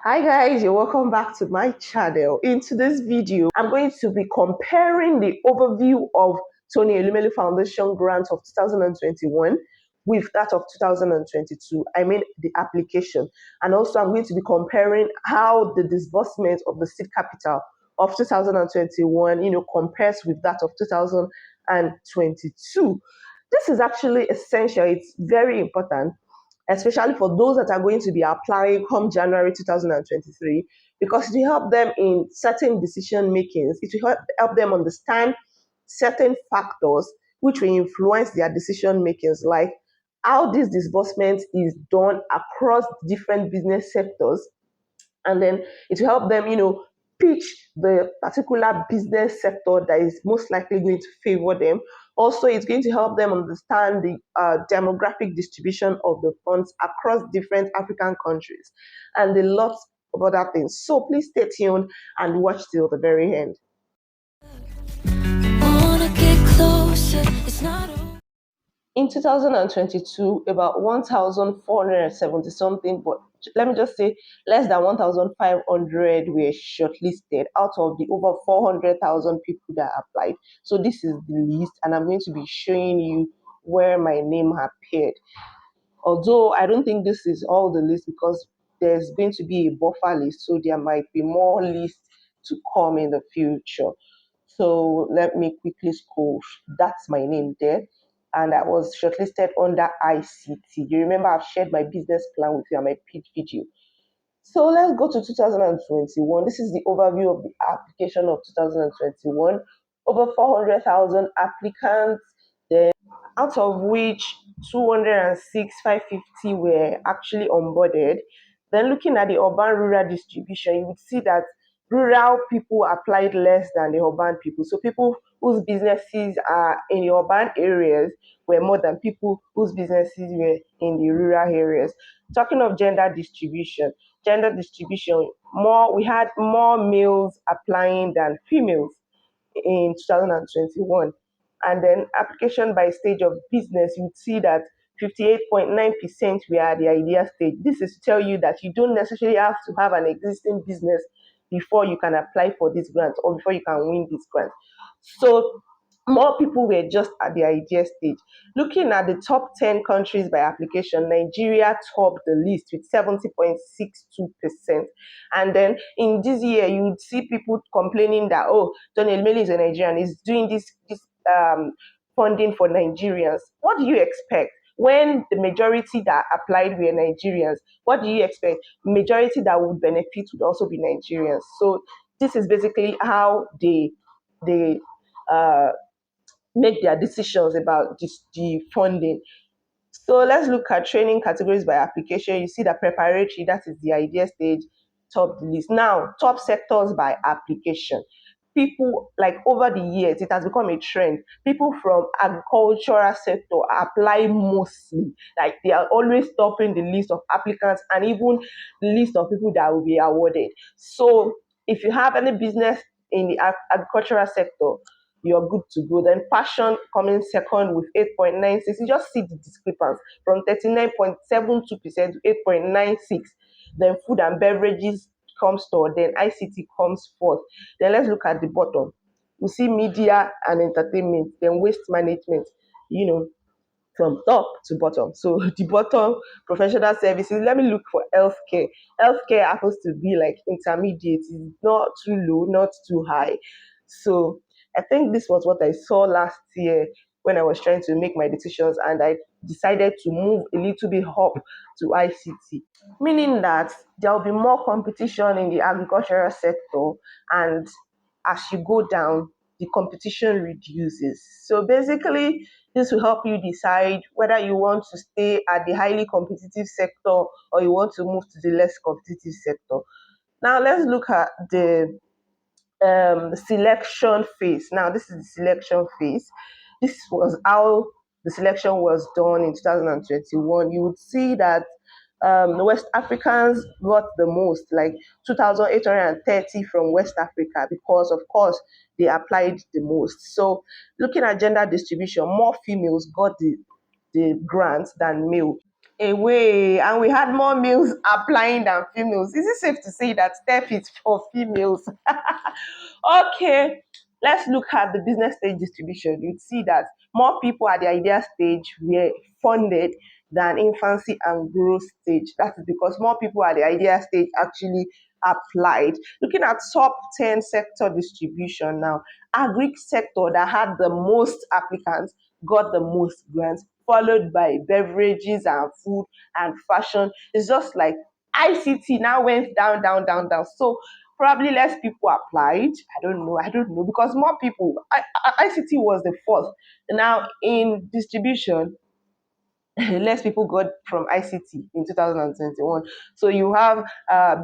Hi guys, you're welcome back to my channel. In today's video, I'm going to be comparing the overview of Tony Elumelu Foundation grant of 2021 with that of 2022. I mean the application. And also I'm going to be comparing how the disbursement of the seed capital of 2021, compares with that of 2022. This is actually essential. It's very important, especially for those that are going to be applying come January 2023, because it will help them in certain decision makings. It will help them understand certain factors which will influence their decision makings, like how this disbursement is done across different business sectors. And then it will help them, pitch the particular business sector that is most likely going to favor them. Also, it's going to help them understand the demographic distribution of the funds across different African countries and a lot of other things. So please stay tuned and watch till the very end. In 2022, about 1,470 something, but let me just say less than 1,500 were shortlisted out of the over 400,000 people that applied. So this is the list, and I'm going to be showing you where my name appeared. Although I don't think this is all the list, because there's going to be a buffer list, so there might be more lists to come in the future. So let me quickly scroll. That's my name there. And I was shortlisted under ICT. You remember I've shared my business plan with you on my paid video. So let's go to 2021. This is the overview of the application of 2021. Over 400,000 applicants, then out of which 206,550 were actually onboarded. Then looking at the urban-rural distribution, you would see that rural people applied less than the urban people. So people whose businesses are in the urban areas were more than people whose businesses were in the rural areas. Talking of gender distribution, we had more males applying than females in 2021. And then application by stage of business, you would see that 58.9% were at the idea stage. This is to tell you that you don't necessarily have to have an existing business before you can apply for this grant or before you can win this grant. So more people were just at the idea stage. Looking at the top 10 countries by application, Nigeria topped the list with 70.62%. And then in this year, you would see people complaining that, oh, Tony Elumelu is a Nigerian, is doing this funding for Nigerians. What do you expect? When the majority that applied were Nigerians, what do you expect? Majority that would benefit would also be Nigerians. So this is basically how they make their decisions about the funding. So let's look at training categories by application. You see that preparatory, that is the idea stage, top the list. Now, top sectors by application. People, like over the years, it has become a trend. People from agricultural sector apply mostly. Like they are always topping the list of applicants and even the list of people that will be awarded. So if you have any business in the agricultural sector, you're good to go. Then fashion coming second with 8.96. You just see the discrepancy from 39.72% to 8.96. Then food and beverages comes third. Then ICT comes fourth. Then let's look at the bottom. We see media and entertainment. Then waste management. From top to bottom. So the bottom, professional services. Let me look for healthcare. Healthcare happens to be like intermediate. It's not too low, not too high. So I think this was what I saw last year when I was trying to make my decisions, and I decided to move a little bit up to ICT, meaning that there will be more competition in the agricultural sector, and as you go down, the competition reduces. So basically, this will help you decide whether you want to stay at the highly competitive sector or you want to move to the less competitive sector. Now let's look at the selection phase. Now this is the selection phase. This was how the selection was done in 2021. You would see that West Africans got the most, like 2,830 from West Africa, because of course they applied the most. So looking at gender distribution, more females got the grants than male. away, and we had more males applying than females. Is it safe to say that TEF is for females? Okay, let's look at the business stage distribution. You'd see that more people at the idea stage were funded than infancy and growth stage. That is because more people at the idea stage actually applied. Looking at top 10 sector distribution now, agri sector that had the most applicants got the most grants, followed by beverages and food and fashion. It's just like ICT now went down, down, down, down. So probably less people applied. I don't know because more people. ICT was the fourth. Now in distribution, less people got from ICT in 2021. So you have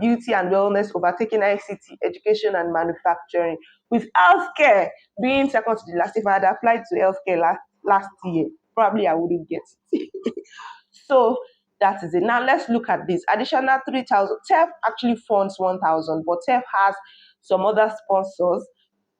beauty and wellness overtaking ICT, education and manufacturing, with healthcare being second to the last. If I had applied to healthcare last year, probably I wouldn't get it. So that is it. Now let's look at this. Additional 3,000. TEF actually funds 1,000, but TEF has some other sponsors.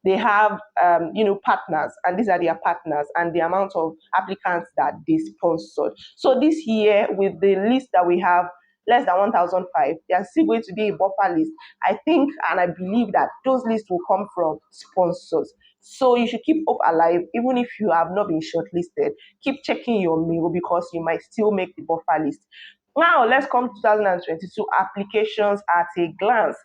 They have partners, and these are their partners and the amount of applicants that they sponsored. So this year, with the list that we have, less than 1,005, there's still going to be a buffer list. I think and I believe that those lists will come from sponsors. So you should keep hope alive, even if you have not been shortlisted. Keep checking your mail because you might still make the buffer list. Now let's come to 2022 applications at a glance.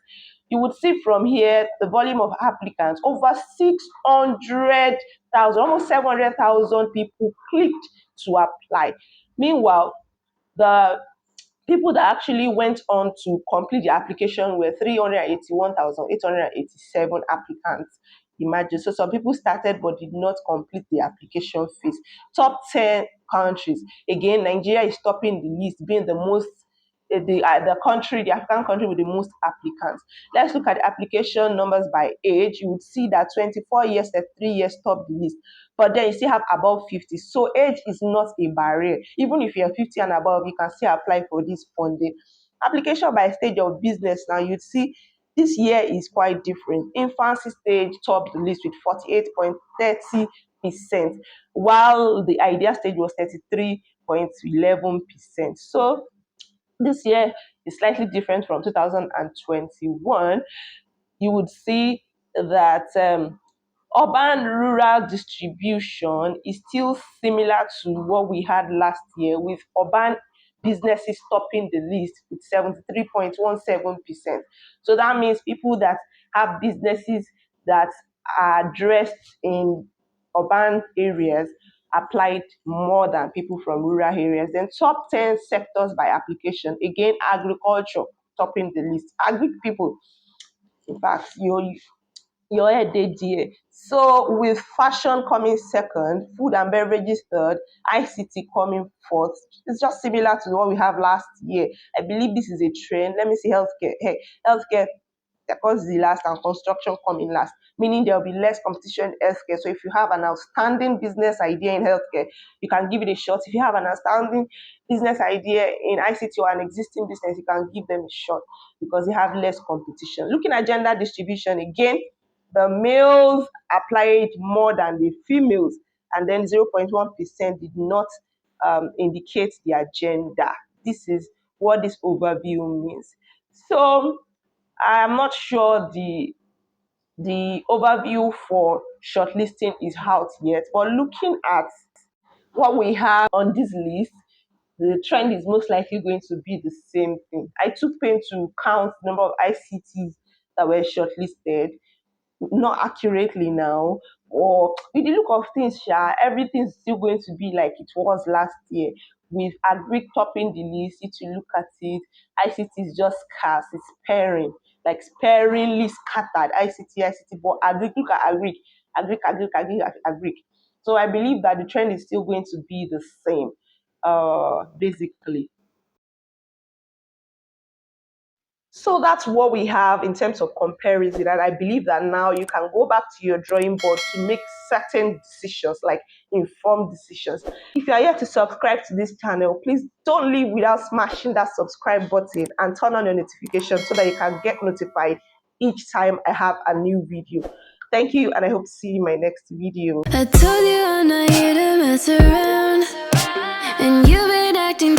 You would see from here the volume of applicants, over 600,000, almost 700,000 people clicked to apply. Meanwhile, the people that actually went on to complete the application were 381,887 applicants. Imagine. So some people started but did not complete the application phase. Top 10 countries. Again, Nigeria is topping the list, being the most the African country with the most applicants. Let's look at the application numbers by age. You would see that 24 years, 33 years top the list. But then you still have above 50. So age is not a barrier. Even if you're 50 and above, you can still apply for this funding. Application by stage of business. Now you'd see this year is quite different. Infancy stage topped the list with 48.30%, while the idea stage was 33.11%. So this year is slightly different from 2021. You would see that urban-rural distribution is still similar to what we had last year, with urban businesses topping the list with 73.17%. So that means people that have businesses that are addressed in urban areas applied more than people from rural areas. Then top 10 sectors by application. Again, agriculture topping the list. Agri people, in fact, your head dey there. So with fashion coming second, food and beverages third, ICT coming fourth. It's just similar to what we have last year. I believe this is a trend. Let me see healthcare. Hey, healthcare comes the last and construction coming last, meaning there will be less competition in healthcare. So if you have an outstanding business idea in healthcare, you can give it a shot. If you have an outstanding business idea in ICT or an existing business, you can give them a shot because you have less competition. Looking at gender distribution again, the males applied more than the females, and then 0.1% did not indicate their gender. This is what this overview means. So I'm not sure the overview for shortlisting is out yet, but looking at what we have on this list, the trend is most likely going to be the same thing. I took pain to count the number of ICTs that were shortlisted, not accurately now, or with the look of things, everything's still going to be like it was last year. With agri topping the list, if you look at it, ICT is just scarce, it's sparing, like sparingly scattered. ICT, but agri, look at agri. So I believe that the trend is still going to be the same, basically. So that's what we have in terms of comparison. And I believe that now you can go back to your drawing board to make certain decisions, like informed decisions. If you are here to subscribe to this channel, please don't leave without smashing that subscribe button and turn on your notifications so that you can get notified each time I have a new video. Thank you, and I hope to see you in my next video. I told you I'm not here to mess around, and you've been acting